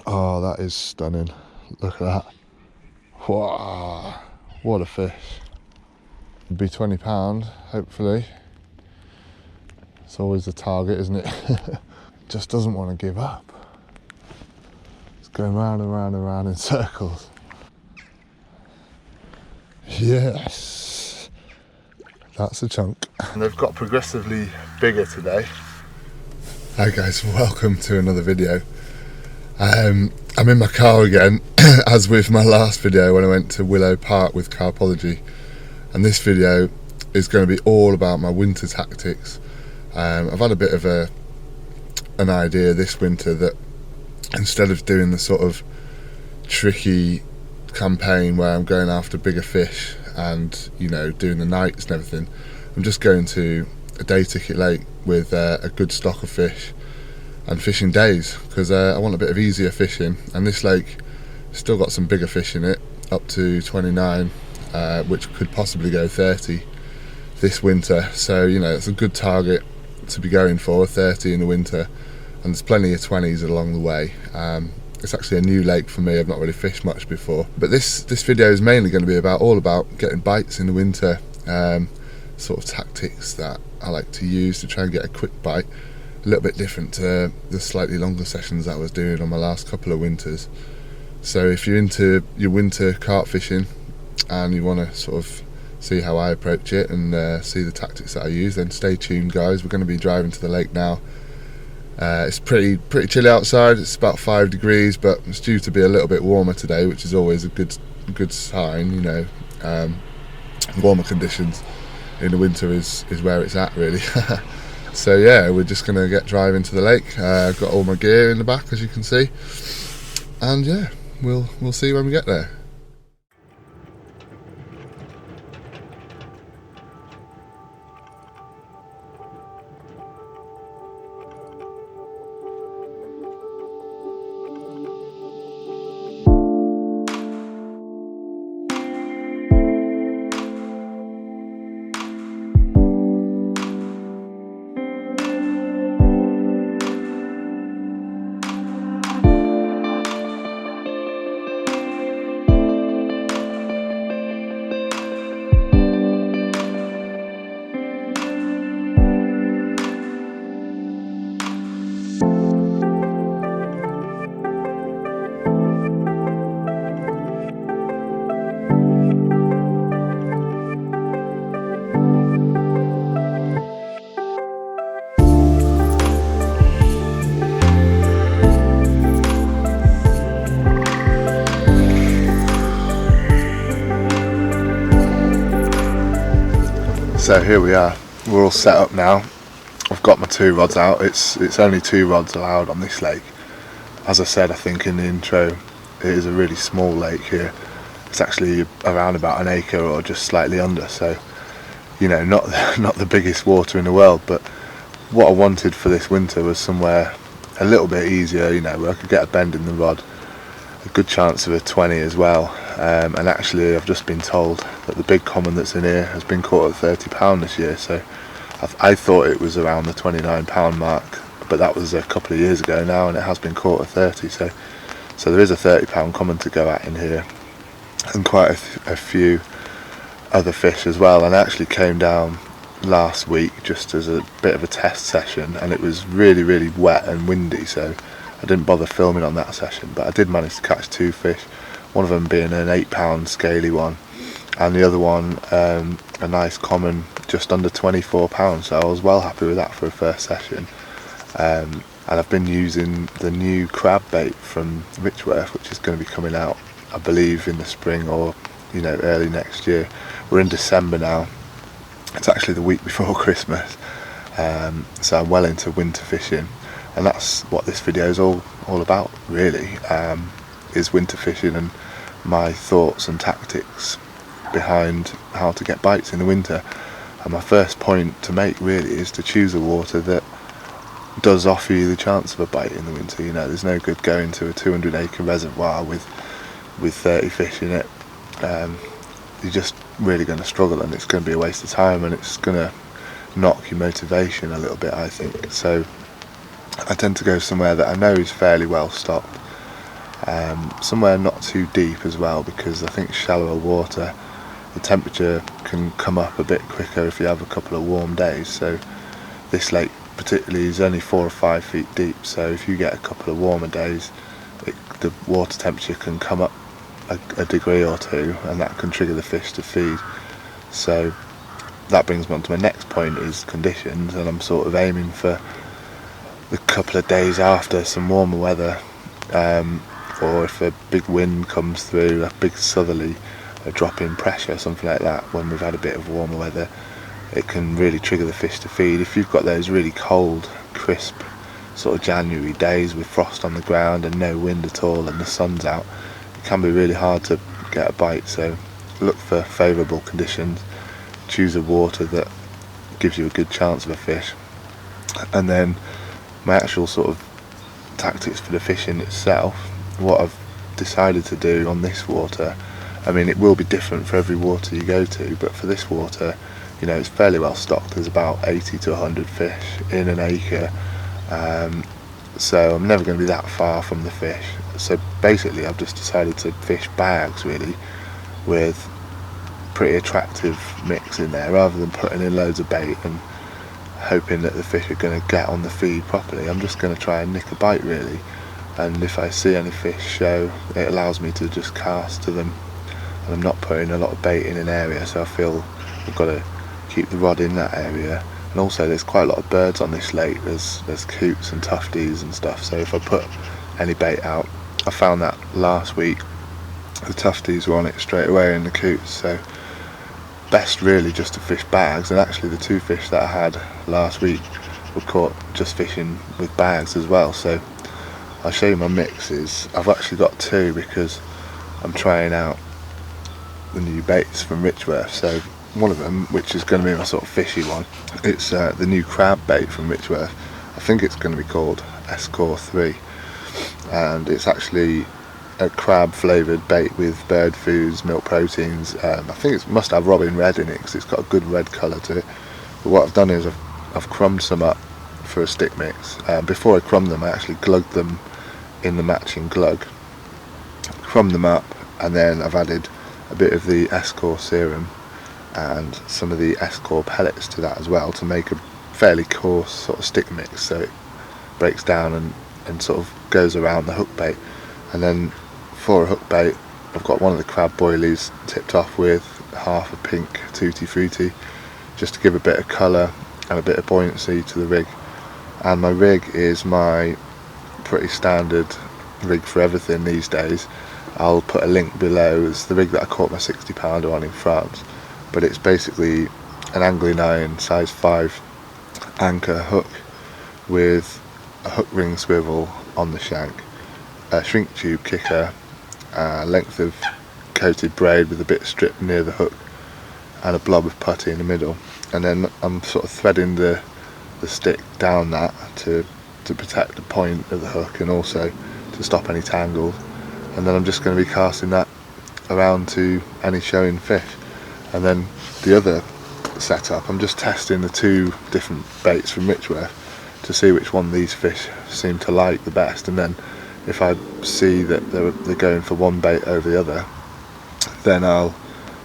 Oh, that is stunning. Look at that. Wow, what a fish. It'd be £20, hopefully. It's always the target, isn't it? Just doesn't want to give up. It's going round and round and round in circles. Yes, that's a chunk. And they've got progressively bigger today. Hi guys, welcome to another video. I'm in my car again, as with my last video when I went to Willow Park with Carpology. And this video is going to be all about my winter tactics. I've had a bit of an idea this winter that instead of doing the sort of tricky campaign where I'm going after bigger fish and, you know, doing the nights and everything, I'm just going to a day ticket lake with a good stock of fish and fishing days, because I want a bit of easier fishing, and this lake still got some bigger fish in it, up to 29, which could possibly go 30 this winter. So, you know, it's a good target to be going for, 30 in the winter, and there's plenty of 20s along the way. It's actually a new lake for me. I've not really fished much before, but this video is mainly going to be all about getting bites in the winter, sort of tactics that I like to use to try and get a quick bite. A little bit different to the slightly longer sessions that I was doing on my last couple of winters. So if you're into your winter carp fishing and you want to sort of see how I approach it and see the tactics that I use, then stay tuned guys. We're going to be driving to the lake now. It's pretty chilly outside. It's about 5 degrees, but it's due to be a little bit warmer today, which is always a good sign, you know. Warmer conditions in the winter is where it's at, really. So yeah, we're just going to get driving to the lake. I've got all my gear in the back, as you can see, and yeah, we'll see when we get there. So here we are, we're all set up now. I've got my 2 rods out. It's only 2 rods allowed on this lake. As I said, I think in the intro, it is a really small lake here. It's actually around about an acre or just slightly under, so, you know, not the biggest water in the world, but what I wanted for this winter was somewhere a little bit easier, you know, where I could get a bend in the rod, a good chance of a 20 as well. And actually I've just been told that the big common that's in here has been caught at £30 this year, so I thought it was around the £29 mark, but that was a couple of years ago now, and it has been caught at 30, so there is a £30 common to go at in here, and quite a few other fish as well. And I actually came down last week just as a bit of a test session, and it was really wet and windy, so I didn't bother filming on that session, but I did manage to catch 2 fish, one of them being an £8 scaly one, and the other one a nice common just under £24, so I was well happy with that for a first session. And I've been using the new crab bait from Richworth, which is going to be coming out, I believe, in the spring or, you know, early next year. We're in December now. It's actually the week before Christmas, so I'm well into winter fishing, and that's what this video is all about, really, is winter fishing and my thoughts and tactics behind how to get bites in the winter. And my first point to make really is to choose a water that does offer you the chance of a bite in the winter. You know, there's no good going to a 200-acre reservoir with 30 fish in it. You're just really going to struggle, and it's going to be a waste of time, and it's going to knock your motivation a little bit, I think. So I tend to go somewhere that I know is fairly well stocked, somewhere not too deep as well, because I think shallower water, the temperature can come up a bit quicker if you have a couple of warm days. So this lake particularly is only 4 or 5 feet deep, so if you get a couple of warmer days, the water temperature can come up a degree or two, and that can trigger the fish to feed. So that brings me on to my next point, is conditions, and I'm sort of aiming for the couple of days after some warmer weather, or if a big wind comes through, a big southerly, a drop in pressure, something like that, when we've had a bit of warmer weather, it can really trigger the fish to feed. If you've got those really cold, crisp sort of January days with frost on the ground and no wind at all and the sun's out, it can be really hard to get a bite. So look for favourable conditions, choose a water that gives you a good chance of a fish. And then my actual sort of tactics for the fishing itself, what I've decided to do on this water, I mean, it will be different for every water you go to, but for this water, you know, it's fairly well stocked. There's about 80 to 100 fish in an acre, so I'm never going to be that far from the fish. So basically I've just decided to fish bags really, with pretty attractive mix in there, rather than putting in loads of bait and hoping that the fish are going to get on the feed properly. I'm just going to try and nick a bite really, and if I see any fish show, it allows me to just cast to them, and I'm not putting a lot of bait in an area, so I feel I've got to keep the rod in that area. And also there's quite a lot of birds on this lake, there's coots and tufties and stuff, so if I put any bait out, I found that last week the tufties were on it straight away and the coots, so best really just to fish bags. And actually the 2 fish that I had last week were caught just fishing with bags as well. So I'll show you my mixes. I've actually got 2 because I'm trying out the new baits from Richworth. So one of them, which is going to be my sort of fishy one, it's the new crab bait from Richworth. I think it's going to be called Escort 3, and it's actually a crab flavoured bait with bird foods, milk proteins. I think it must have robin red in it because it's got a good red colour to it. But what I've done is I've crumbed some up for a stick mix. Before I crumb them, I actually glugged them in the matching glug, crumbed them up, and then I've added a bit of the Escort serum and some of the Escort pellets to that as well, to make a fairly coarse sort of stick mix, so it breaks down and sort of goes around the hook bait. And then for a hook bait, I've got one of the crab boilies tipped off with half a pink tutti frutti, just to give a bit of colour and a bit of buoyancy to the rig. And my rig is my pretty standard rig for everything these days. I'll put a link below. It's the rig that I caught my 60 pounder on in France, but it's basically an angling iron size 5 anchor hook with a hook ring swivel on the shank, a shrink tube kicker, a length of coated braid with a bit stripped near the hook, and a blob of putty in the middle. And then I'm sort of threading the stick down that to protect the point of the hook and also to stop any tangles. And then I'm just going to be casting that around to any showing fish. And then the other setup, I'm just testing the 2 different baits from Richworth to see which one these fish seem to like the best. And then if I see that they're going for one bait over the other, then I'll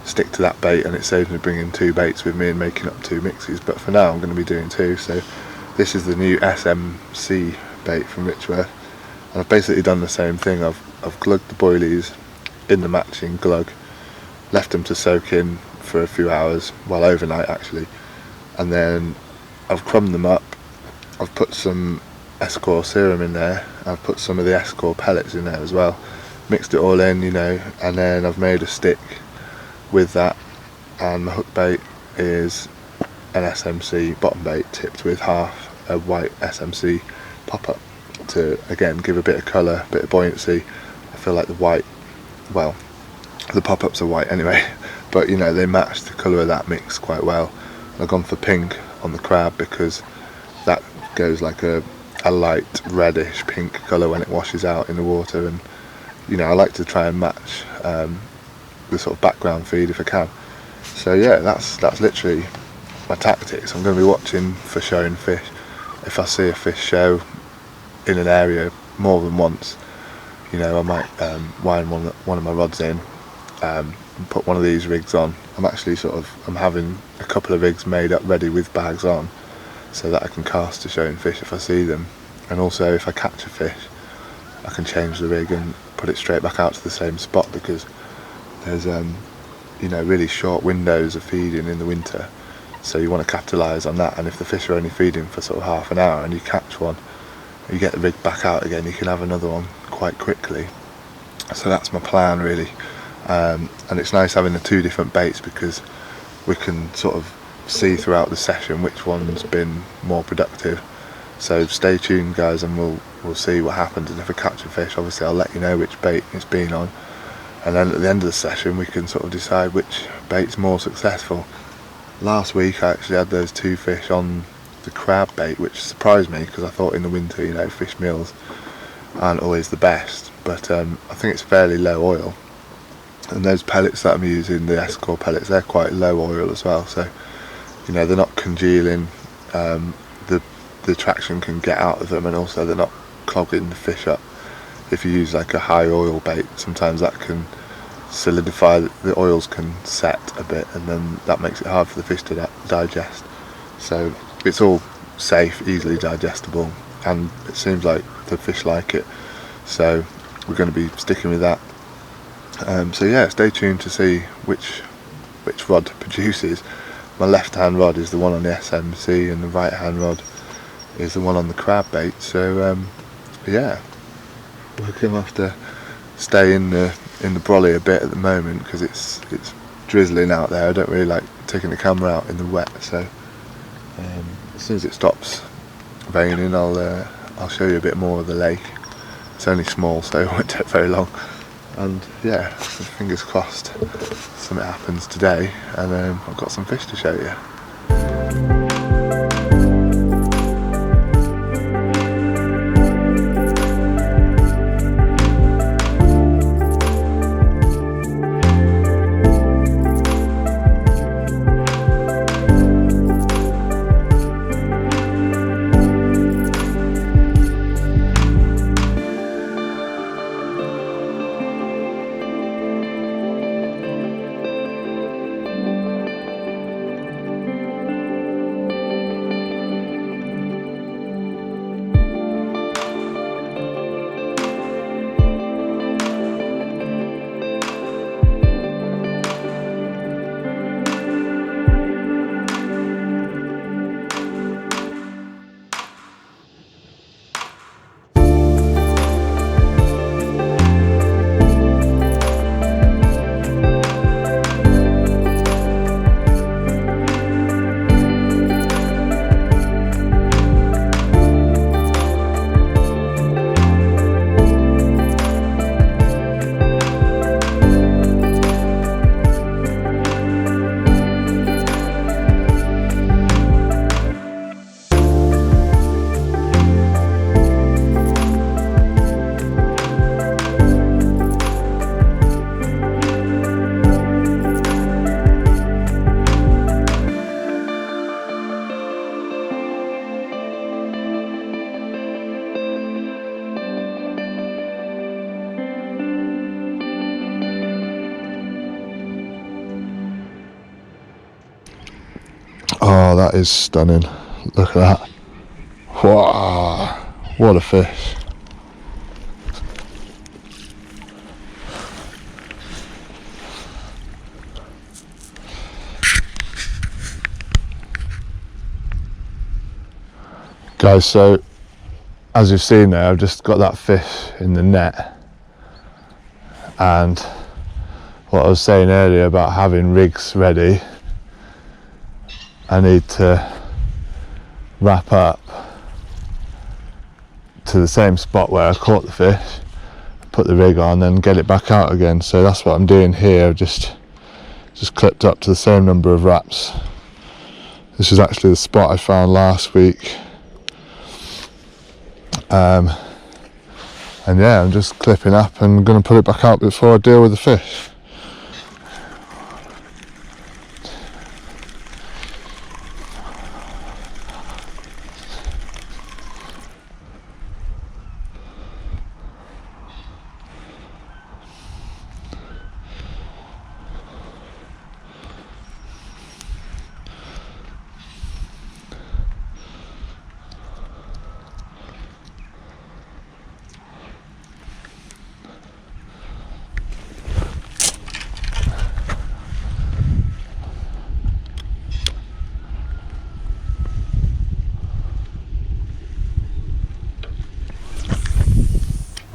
stick to that bait, and it saves me bringing 2 baits with me and making up 2 mixes. But for now I'm going to be doing 2. So this is the new Smc bait from Richworth, and I've basically done the same thing. I've glugged the boilies in the matching glug, left them to soak in for a few hours, well overnight actually, and then I've crumbed them up. I've put some Escort serum in there, I've put some of the Escort pellets in there as well, mixed it all in, you know, and then I've made a stick with that. And the hook bait is an SMC bottom bait tipped with half a white SMC pop-up to again give a bit of colour, a bit of buoyancy. I feel like the white, well, the pop-ups are white anyway, but you know, they match the colour of that mix quite well. And I've gone for pink on the crab because that goes like a light reddish pink colour when it washes out in the water, and you know, I like to try and match the sort of background feed if I can. So yeah, that's literally my tactics. I'm going to be watching for showing fish. If I see a fish show in an area more than once, you know, I might wind one of my rods in, and put one of these rigs on. I'm having a couple of rigs made up ready with bags on, so that I can cast to showing fish if I see them, and also if I catch a fish I can change the rig and put it straight back out to the same spot, because there's you know, really short windows of feeding in the winter, so you want to capitalise on that. And if the fish are only feeding for sort of half an hour and you catch one, you get the rig back out again, you can have another one quite quickly. So that's my plan really, and it's nice having the two different baits, because we can sort of see throughout the session which one's been more productive. So stay tuned guys, and we'll see what happens, and if I catch a fish obviously I'll let you know which bait it's been on, and then at the end of the session we can sort of decide which bait's more successful. Last week I actually had those two fish on the crab bait, which surprised me, because I thought in the winter, you know, fish meals aren't always the best, but I think it's fairly low oil, and those pellets that I'm using, the S-Core pellets, they're quite low oil as well, so you know, they're not congealing, the traction can get out of them, and also they're not clogging the fish up. If you use like a high oil bait, sometimes that can solidify, the oils can set a bit, and then that makes it hard for the fish to digest. So it's all safe, easily digestible, and it seems like the fish like it, so we're going to be sticking with that. So yeah, stay tuned to see which rod produces. My left hand rod is the one on the SMC, and the right hand rod is the one on the crab bait. So yeah, we're going to have to stay in the brolly a bit at the moment, because it's drizzling out there. I don't really like taking the camera out in the wet, so as soon as it stops raining I'll show you a bit more of the lake. It's only small, so it won't take very long, and yeah, fingers crossed something happens today, and I've got some fish to show you. Oh, that is stunning. Look at that. Wow, what a fish. Guys, so as you've seen there, I've just got that fish in the net, and what I was saying earlier about having rigs ready, I need to wrap up to the same spot where I caught the fish, put the rig on, and get it back out again. So that's what I'm doing here. I've just clipped up to the same number of wraps. This is actually the spot I found last week. And yeah, I'm just clipping up and going to put it back out before I deal with the fish.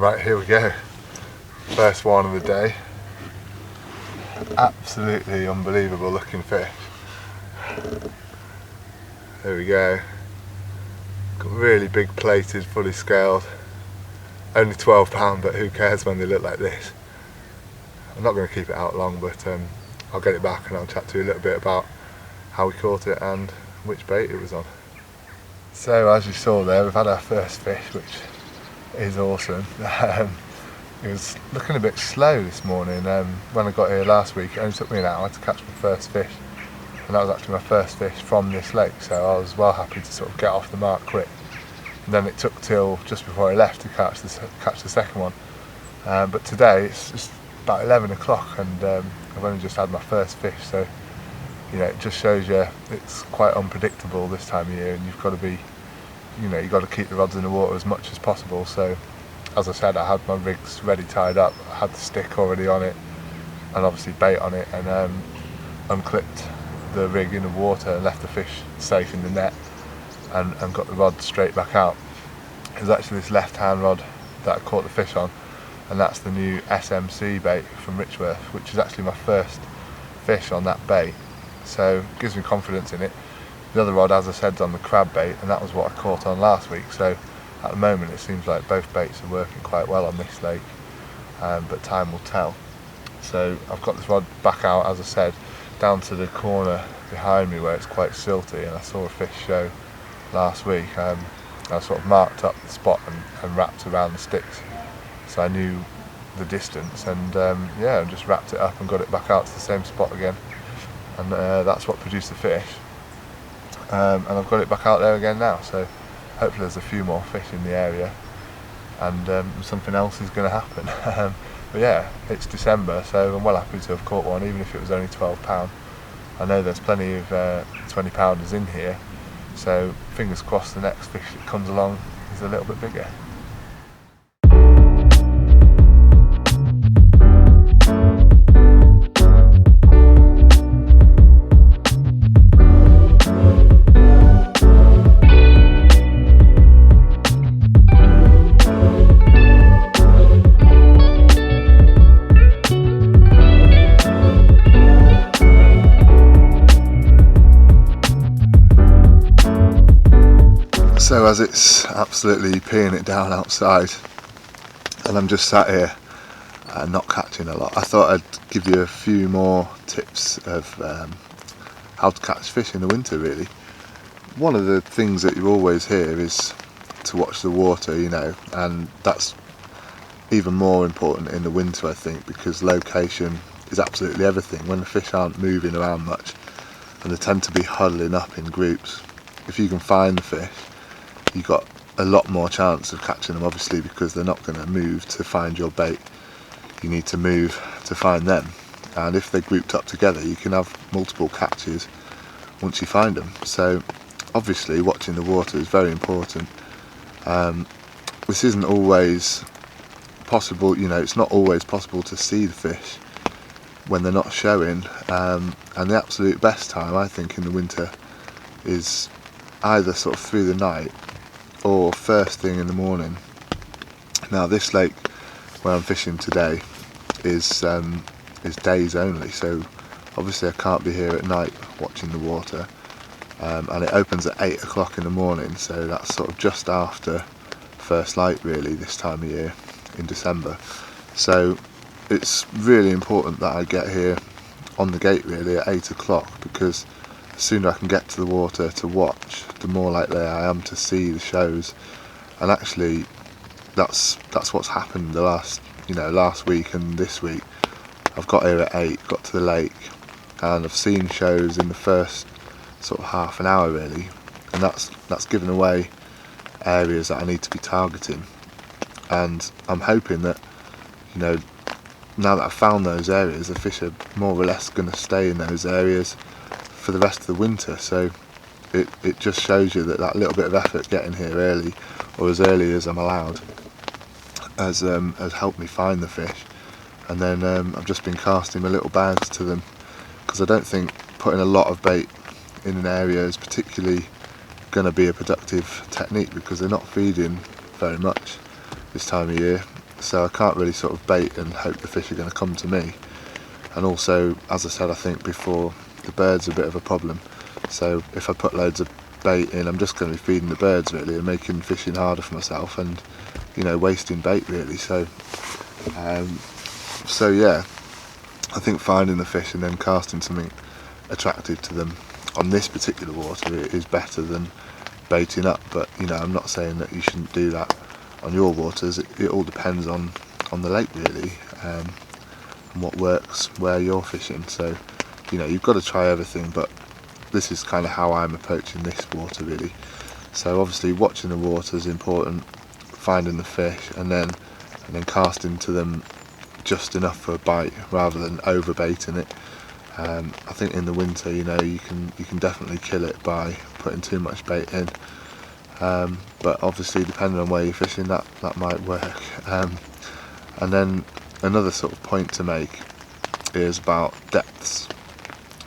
Right, here we go. First one of the day. Absolutely unbelievable looking fish. There we go. Got really big plated, fully scaled. Only £12, but who cares when they look like this. I'm not going to keep it out long, but I'll get it back and I'll chat to you a little bit about how we caught it and which bait it was on. So as you saw there, we've had our first fish, which is awesome. It was looking a bit slow this morning. When I got here last week, it only took me an hour to catch my first fish, and that was actually my first fish from this lake, so I was well happy to sort of get off the mark quick. And then it took till just before I left to catch the second one. But today it's just about 11 o'clock and I've only just had my first fish, so you know, it just shows you it's quite unpredictable this time of year, and you've got to be, you know, you've got to keep the rods in the water as much as possible. So as I said, I had my rigs ready tied up, I had the stick already on it and obviously bait on it, and unclipped the rig in the water and left the fish safe in the net and got the rod straight back out. It was actually this left hand rod that I caught the fish on, and that's the new Smc Bait from Richworth, which is actually my first fish on that bait, so it gives me confidence in it. The other rod, as I said, is on the crab bait, and that was what I caught on last week, so at the moment it seems like both baits are working quite well on this lake, but time will tell. So I've got this rod back out, as I said, down to the corner behind me where it's quite silty, and I saw a fish show last week. I sort of marked up the spot and wrapped around the sticks, so I knew the distance, and yeah, just wrapped it up and got it back out to the same spot again, and that's what produced the fish. And I've got it back out there again now, so hopefully there's a few more fish in the area, and something else is going to happen. But yeah, it's December, so I'm well happy to have caught one, even if it was only £12. I know there's plenty of 20-pounders in here, so fingers crossed the next fish that comes along is a little bit bigger. So as it's absolutely peeing it down outside and I'm just sat here not catching a lot, I thought I'd give you a few more tips of how to catch fish in the winter really. One of the things that you always hear is to watch the water, you know, and that's even more important in the winter I think, because location is absolutely everything. When the fish aren't moving around much and they tend to be huddling up in groups, if you can find the fish, you've got a lot more chance of catching them, obviously, because they're not going to move to find your bait. You need to move to find them, and if they're grouped up together you can have multiple catches once you find them. So obviously watching the water is very important. This isn't always possible, you know, it's not always possible to see the fish when they're not showing, and the absolute best time I think in the winter is either sort of through the night or first thing in the morning. Now this lake where I'm fishing today is days only, so obviously I can't be here at night watching the water, and it opens at 8 o'clock in the morning, so that's sort of just after first light really this time of year in December. So it's really important that I get here on the gate really at 8 o'clock, because the sooner I can get to the water to watch, the more likely I am to see the shows. And actually that's what's happened the last week and this week. I've got here at 8, got to the lake, and I've seen shows in the first sort of half an hour really, and that's given away areas that I need to be targeting. And I'm hoping that, you know, now that I've found those areas, the fish are more or less going to stay in those areas for the rest of the winter. So it just shows you that little bit of effort getting here early, or as early as I'm allowed, has helped me find the fish. And then I've just been casting my little bags to them, because I don't think putting a lot of bait in an area is particularly going to be a productive technique, because they're not feeding very much this time of year. so I can't really sort of bait and hope the fish are going to come to me. And also, as I said I think before, the birds are a bit of a problem, so if I put loads of bait in, I'm just going to be feeding the birds really and making fishing harder for myself, and you know, wasting bait really. So yeah, I think finding the fish and then casting something attractive to them on this particular water is better than baiting up. But you know, I'm not saying that you shouldn't do that on your waters. It all depends on the lake really, and what works where you're fishing. So you know, you've got to try everything, but this is kind of how I'm approaching this water really. So obviously watching the water is important, finding the fish, and then casting to them just enough for a bite rather than over baiting it. I think in the winter, you know, you can definitely kill it by putting too much bait in, but obviously depending on where you're fishing, that might work. And then another sort of point to make is about depths.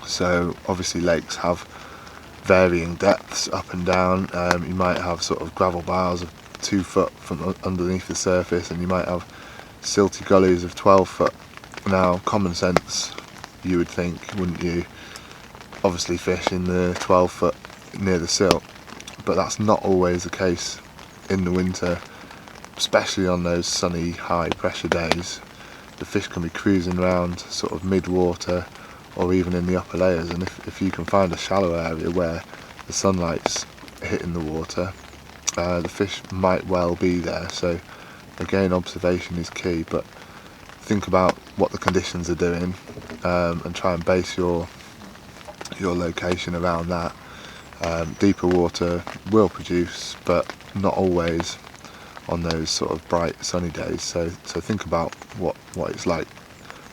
So obviously lakes have varying depths up and down. You might have sort of gravel bars of 2 foot from underneath the surface, and you might have silty gullies of 12 foot. Now, common sense, you would think, wouldn't you, obviously fish in the 12 foot near the silt, but that's not always the case in the winter, especially on those sunny high pressure days. The fish can be cruising around sort of mid water or even in the upper layers, and if you can find a shallow area where the sunlight's hitting the water, the fish might well be there. So again, observation is key, but think about what the conditions are doing, and try and base your location around that. Deeper water will produce, but not always on those sort of bright sunny days. So think about what it's like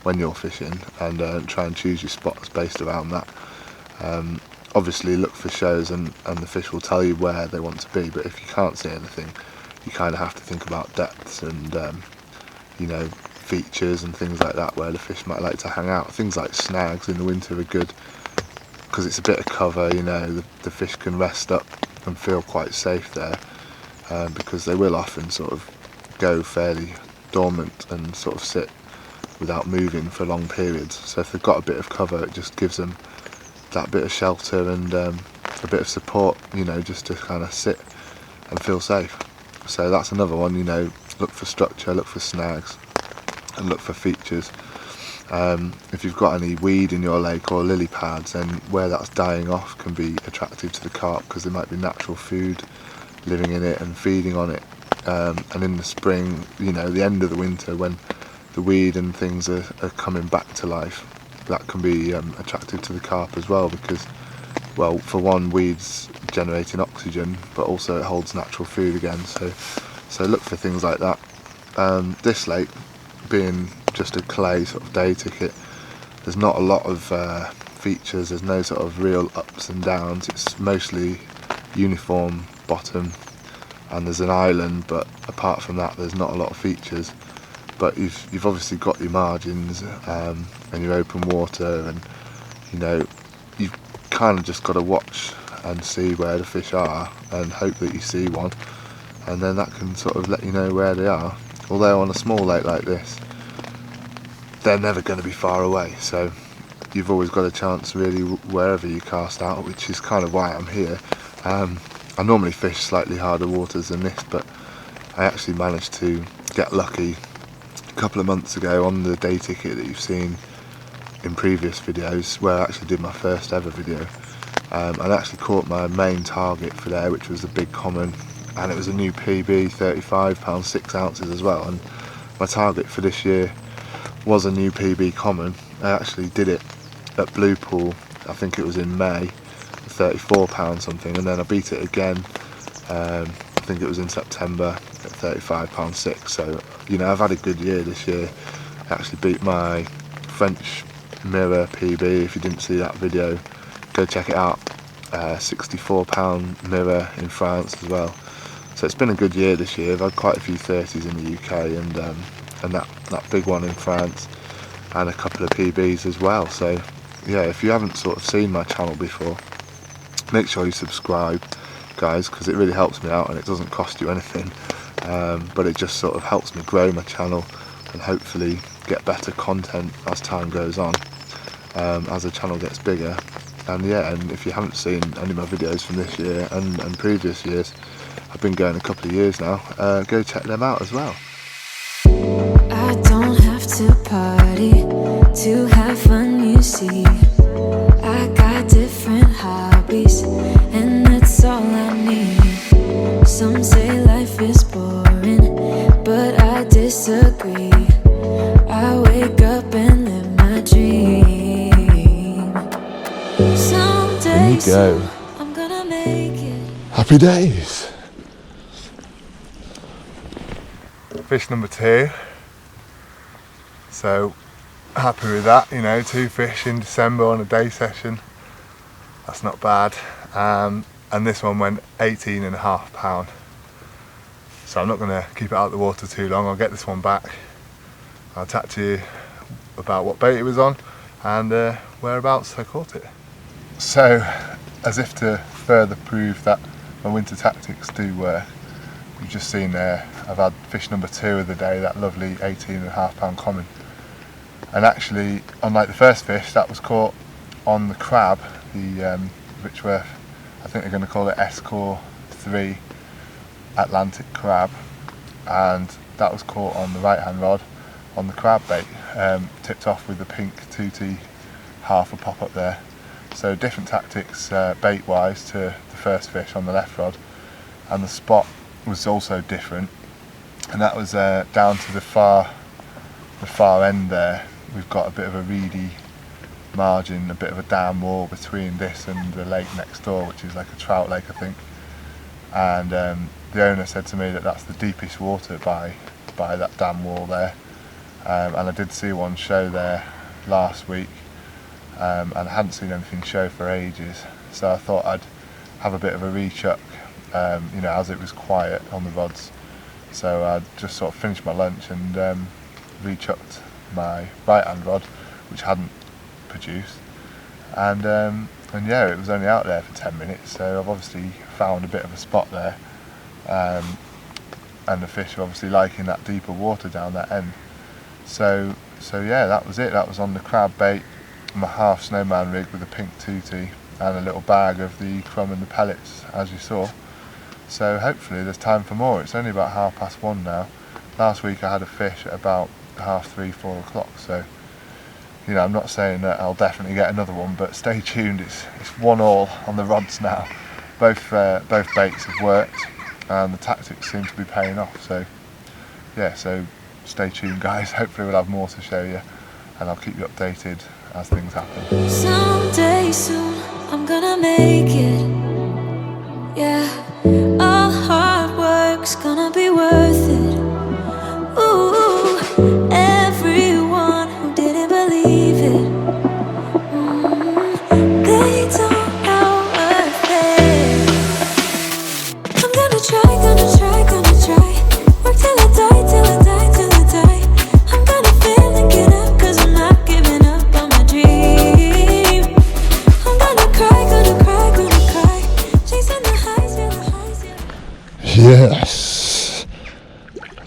when you're fishing, and try and choose your spots based around that. Obviously look for shows, and the fish will tell you where they want to be, but if you can't see anything, you kind of have to think about depths and you know, features and things like that where the fish might like to hang out. Things like snags in the winter are good because it's a bit of cover, you know, the fish can rest up and feel quite safe there, because they will often sort of go fairly dormant and sort of sit without moving for long periods. So if they've got a bit of cover, it just gives them that bit of shelter and a bit of support, you know, just to kind of sit and feel safe. So that's another one, you know, look for structure, look for snags, and look for features. If you've got any weed in your lake or lily pads, then where that's dying off can be attractive to the carp because there might be natural food living in it and feeding on it. And in the spring, you know, the end of the winter, when the weed and things are coming back to life, that can be attractive to the carp as well, because, well, for one, weeds generating oxygen, but also it holds natural food again. So look for things like that. This lake, being just a clay sort of day ticket, there's not a lot of features. There's no sort of real ups and downs. It's mostly uniform bottom, and there's an island, but apart from that, there's not a lot of features. But you've obviously got your margins and your open water, and you know, you've kind of just got to watch and see where the fish are and hope that you see one, and then that can sort of let you know where they are. Although on a small lake like this, they're never going to be far away, so you've always got a chance really wherever you cast out, which is kind of why I'm here. I normally fish slightly harder waters than this, but I actually managed to get lucky a couple of months ago on the day ticket that you've seen in previous videos, where I actually did my first ever video. I actually caught my main target for there, which was the big common, and it was a new PB, 35 pounds 6 ounces as well. And my target for this year was a new PB common. I actually did it at Blue Pool, I think it was in May, 34 pounds something, and then I beat it again, I think it was in September at 35 pounds 6. So you know, I've had a good year this year. I actually beat my French mirror PB. If you didn't see that video, go check it out. 64 pound mirror in France as well. So it's been a good year this year. I've had quite a few 30s in the UK, and that big one in France, and a couple of PBs as well. So yeah, if you haven't sort of seen my channel before, make sure you subscribe, guys, because it really helps me out and it doesn't cost you anything. but it just sort of helps me grow my channel and hopefully get better content as time goes on, as the channel gets bigger. And yeah, and if you haven't seen any of my videos from this year and previous years, I've been going a couple of years now, go check them out as well. I don't have to party to have fun, you see. I got different hobbies and that's all I need. Some say life is boring, but I disagree. I wake up and live my dream. Someday soon, I'm gonna make it. Happy days. Fish number 2. So happy with that, you know, 2 fish in December on a day session. That's not bad. And this one went 18.5 pound. So I'm not going to keep it out of the water too long. I'll get this one back. I'll chat to you about what bait it was on and whereabouts I caught it. So, as if to further prove that my winter tactics do work, you've just seen there, I've had fish number 2 of the day, that lovely 18.5 pound common. And actually, unlike the first fish, that was caught on the crab, the Richworth, I think they're going to call it Escort 3 Atlantic crab, and that was caught on the right hand rod on the crab bait, tipped off with the pink 2T half a pop up there. So different tactics bait wise to the first fish on the left rod, and the spot was also different, and that was down to the far end there. We've got a bit of a reedy margin, a bit of a dam wall between this and the lake next door, which is like a trout lake, I think. And the owner said to me that that's the deepest water by that dam wall there. And I did see one show there last week, and I hadn't seen anything show for ages. So I thought I'd have a bit of a rechuck, you know, as it was quiet on the rods. So I just sort of finished my lunch and rechucked my right hand rod, which hadn't produced, and yeah, it was only out there for 10 minutes, so I've obviously found a bit of a spot there, and the fish are obviously liking that deeper water down that end. So yeah, that was it. That was on the crab bait, my half snowman rig with a pink 2T and a little bag of the crumb and the pellets, as you saw. So hopefully there's time for more. It's only about 1:30 now. Last week I had a fish at about 3:30, 4 o'clock, so you know, I'm not saying that I'll definitely get another one, but stay tuned. It's 1-1 on the rods now. Both baits have worked and the tactics seem to be paying off, so yeah, so stay tuned guys. Hopefully we'll have more to show you and I'll keep you updated as things happen. Someday soon I'm gonna make it. Yeah, all hard work's gonna be worth it. Ooh, everyone who didn't believe it, they don't know worth it. I'm gonna try, gonna try, gonna try. Work till I die, till I die, till I die. I'm gonna fail and get up, 'cause I'm not giving up on my dream. I'm gonna cry, gonna cry, gonna cry. Chasing the highs, yeah, the highs, yeah. Yes,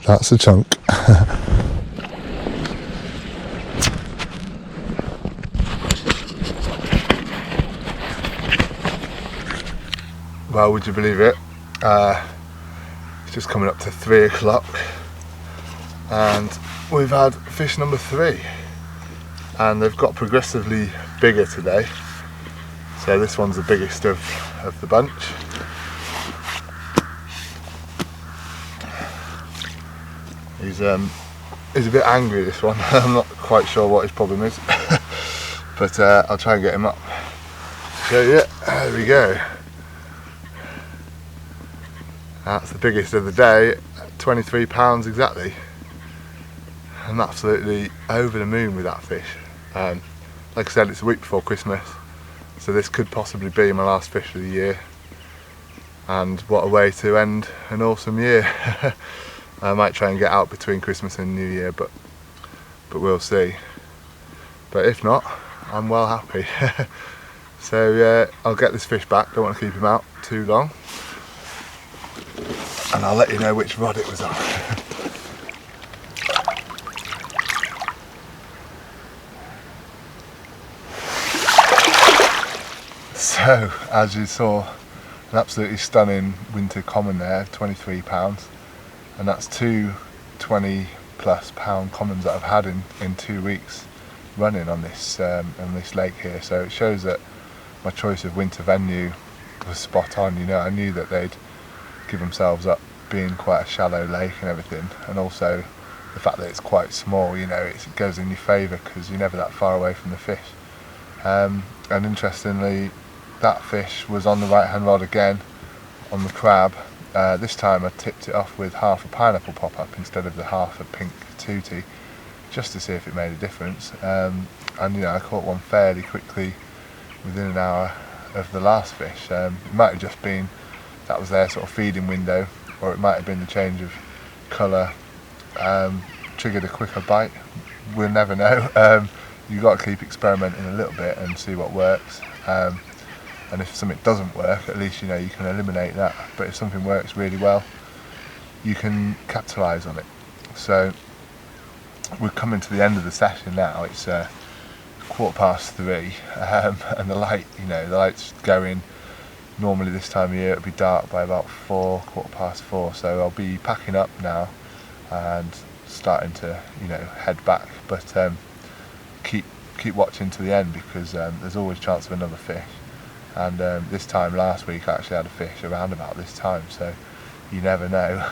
that's a chunk. Well, would you believe it? It's just coming up to 3 o'clock and we've had fish number 3, and they've got progressively bigger today. So this one's the biggest of the bunch. He's a bit angry, this one. I'm not quite sure what his problem is, but I'll try and get him up. So yeah, there we go. That's the biggest of the day, 23 pounds exactly. I'm absolutely over the moon with that fish. Like I said, it's a week before Christmas, so this could possibly be my last fish of the year. And what a way to end an awesome year. I might try and get out between Christmas and New Year, but we'll see. But if not, I'm well happy. So I'll get this fish back, don't want to keep him out too long. and I'll let you know which rod it was on. So, as you saw, an absolutely stunning winter common there, £23, and that's two 20 plus pound commons that I've had in 2 weeks running on this lake here. So it shows that my choice of winter venue was spot on. You know, I knew that they'd give themselves up being quite a shallow lake and everything, and also the fact that it's quite small, you know, it goes in your favour because you're never that far away from the fish. And interestingly, that fish was on the right hand rod again on the crab. This time I tipped it off with half a pineapple pop-up instead of the half a pink tootie, just to see if it made a difference. And you know, I caught one fairly quickly within an hour of the last fish. It might have just been that was their sort of feeding window, or it might have been the change of colour triggered a quicker bite. We'll never know. You've got to keep experimenting a little bit and see what works. And if something doesn't work, at least you know you can eliminate that. But if something works really well, you can capitalise on it. So we're coming to the end of the session now. It's 3:15, and the light, you know, the light's going. Normally this time of year it'll be dark by about 4:15. So I'll be packing up now and starting to, you know, head back. But keep watching to the end, because there's always chance of another fish. And this time last week I actually had a fish around about this time, so you never know.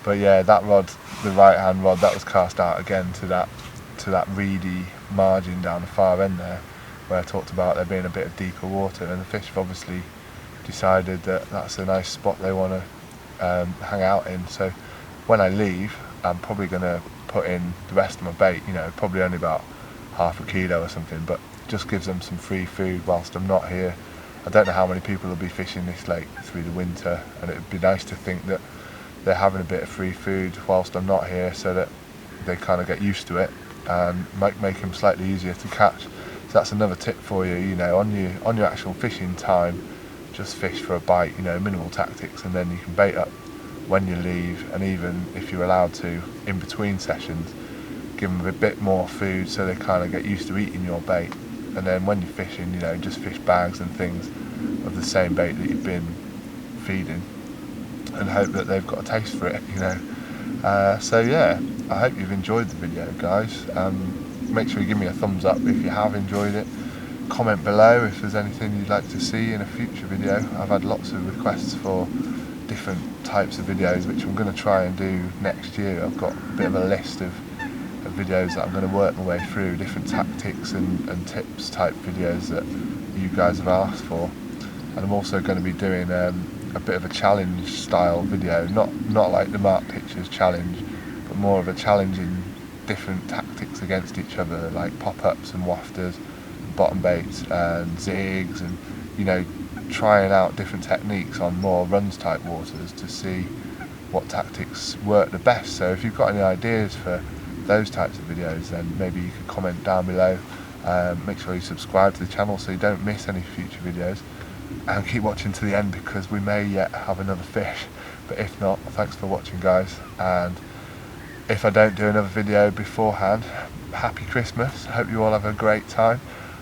But yeah, that rod, the right hand rod, that was cast out again to that reedy margin down the far end there, where I talked about there being a bit of deeper water, and the fish have obviously decided that that's a nice spot they want to hang out in. So when I leave, I'm probably going to put in the rest of my bait, you know, probably only about half a kilo or something, but just gives them some free food whilst I'm not here. I don't know how many people will be fishing this lake through the winter, and it would be nice to think that they're having a bit of free food whilst I'm not here, so that they kind of get used to it and might make them slightly easier to catch. So that's another tip for you, you know, on your actual fishing time, just fish for a bite, you know, minimal tactics, and then you can bait up when you leave, and even if you're allowed to in between sessions, give them a bit more food so they kind of get used to eating your bait. And then when you're fishing, you know, just fish bags and things of the same bait that you've been feeding, and hope that they've got a taste for it, you know. So yeah, I hope you've enjoyed the video, guys. Make sure you give me a thumbs up if you have enjoyed it. Comment below if there's anything you'd like to see in a future video. I've had lots of requests for different types of videos, which I'm going to try and do next year. I've got a bit of a list of videos that I'm going to work my way through, different tactics and tips type videos that you guys have asked for. And I'm also going to be doing a bit of a challenge style video, not like the Mark Pictures challenge, but more of a challenging different tactics against each other, like pop-ups and wafters, and bottom baits and zigs, and you know, trying out different techniques on more runs type waters to see what tactics work the best. So if you've got any ideas for those types of videos, then maybe you can comment down below. Make sure you subscribe to the channel so you don't miss any future videos, and keep watching to the end, because we may yet have another fish. But if not, thanks for watching, guys, and if I don't do another video beforehand, happy Christmas. I hope you all have a great time.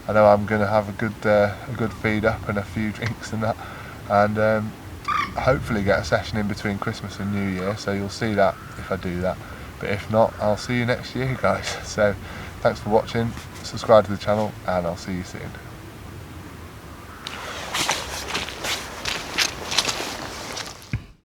I know I'm going to have a good feed up and a few drinks and that, and hopefully get a session in between Christmas and New Year, so you'll see that if I do that. But if not, I'll see you next year, guys. So thanks for watching, subscribe to the channel, and I'll see you soon.